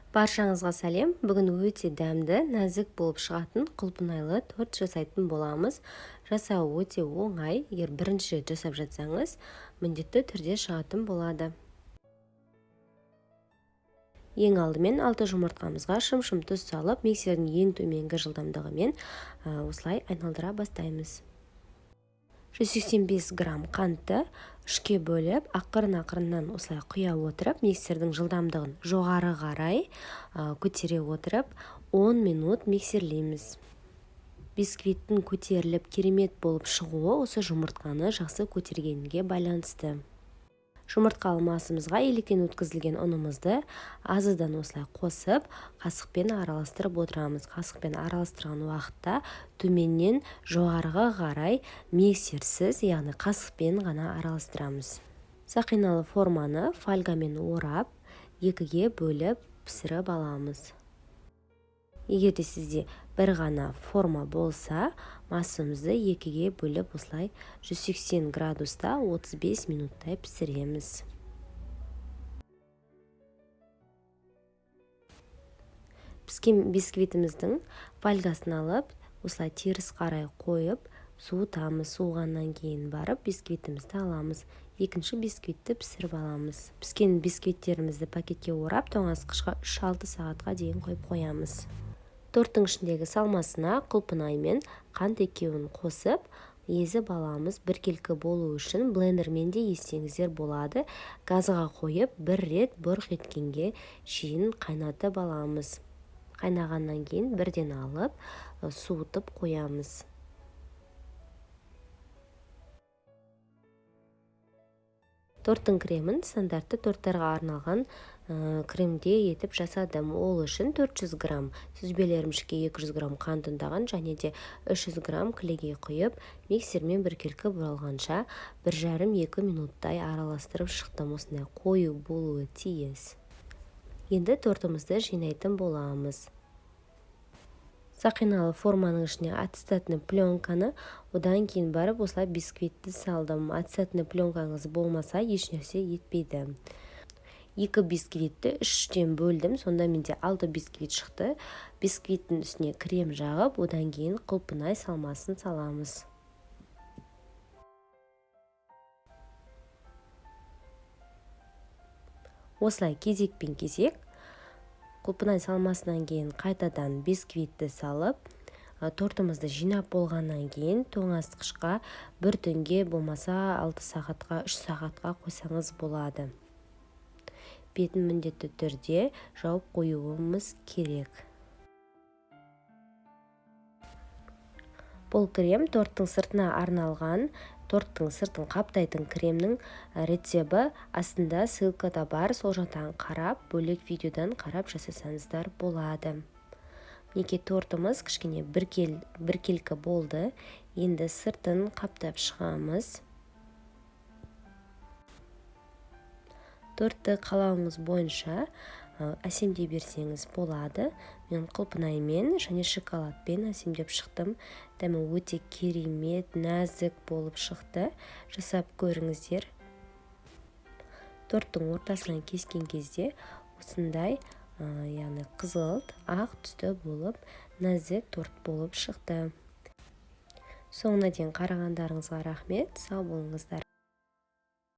Баршаңызға сәлем. Бүгін өте дәмді, нәзік болып шығатын құлпынайлы торт жасайтын боламыз. Жасау өте оңай. Егер бірінші рет жасап жатсаңыз, міндетті түрде шығатын болады. Ең алдымен 6 жұмыртқамызға шым-шым тұз салып, миксердің ең төменгі жылдамдығымен осылай айналдыра бастаймыз. 185 грамм қантты үшке бөліп, ақырын-ақырыннан осылай құя отырып, миксердің жылдамдығын жоғары қарай көтере отырып, 10 минут миксерлейміз. Бисквиттің көтеріліп керемет болып шығуы осы жұмыртқаны жақсы көтергенге байланысты. Жұмыртқа алмасымызға електен өткізілген ұнымызды азыдан осылай қосып, қасықпен араластырып отырамыз. Қасықпен араластырған уақытта төменнен жоғарыға қарай миксерсіз, яғни қасықпен ғана араластырамыз. Сақиналы форманы фольгамен орап, екіге бөліп пісіріп аламыз. Егер де сізде бір ғана форма болса, масамызды екіге бөліп осылай 180 градуста 35 минуттай пісіреміз. Піскен бисквитіміздің фольгасын алып, осылай теріс қарай қойып, суытамыз. Суығаннан кейін барып, бисквитімізді аламыз. Екінші бисквитті пісіріп аламыз. Піскен бисквиттерімізді пакетке орап, тоңазытқышқа 3-6 сағатқа дейін қойып қоямыз. Торттың ішіндегі салмасына құлпынай мен қант екеуін қосып, езіп аламыз. Біркелкі болу үшін блендермен де езсеңіздер болады. Газға қойып, бір рет бұрқ еткенге шейін қайнатып аламыз. Қайнағаннан кейін бірден алып, суытып қоямыз. Торттың кремін стандартты торттарға арналған кремде етіп жасадым. Ол үшін 400 грамм сүзбелі ірімшікке 200 грамм қант ұнтаған және де 300 грамм кілегей құйып, миксермен біркелкі бұралғанша 1,5-2 минуттай араластырып шықтым. Осындай қою болуы тиіс. Енді тортымызды жинайтын боламыз. Сақиналы форманың ішіне аттестатный пленканы, одан кейін барып осылай бисквитті салдым. Аттестатный пленкаңыз болмаса ешнәрсе етпейді. 2 бисквитті 3-тен бөлдім, сонда менде 6 бисквит шықты. Бисквиттің үстіне крем жағып, одан кейін құлпынай салмасын саламыз. Осылай кезекпен кезек құлпынай салмасынан кейін қайтадан бисквитті салып, тортымызды жинап болғаннан кейін тоңазытқышқа 1 түнге болмаса 6 сағатқа, 3 сағатқа қойсаңыз болады. Бетін міндетті түрде жауып қоюымыз керек. Бұл крем торттың сыртына арналған, торттың сыртын қаптайтын кремнің рецебі астында ссылкада бар, сол жақтан қарап, бөлек видеодан қарап жасасаңыздар болады. Неке тортымыз кішкене біркелкі болды. Енді сыртын қаптап шығамыз. Тортты қалауыңыз бойынша әсемдей берсеңіз болады. Мен құлпынаймен және шоколадпен әсемдеп шықтым. Дәмі өте керемет, нәзік болып шықты. Жасап көріңіздер. Торттың ортасынан кескен кезде осындай, яғни қызғылт, ақ түсті болып, нәзік торт болып шықты. Соңына дейін қарағандарыңызға рахмет. Сау болыңыздар.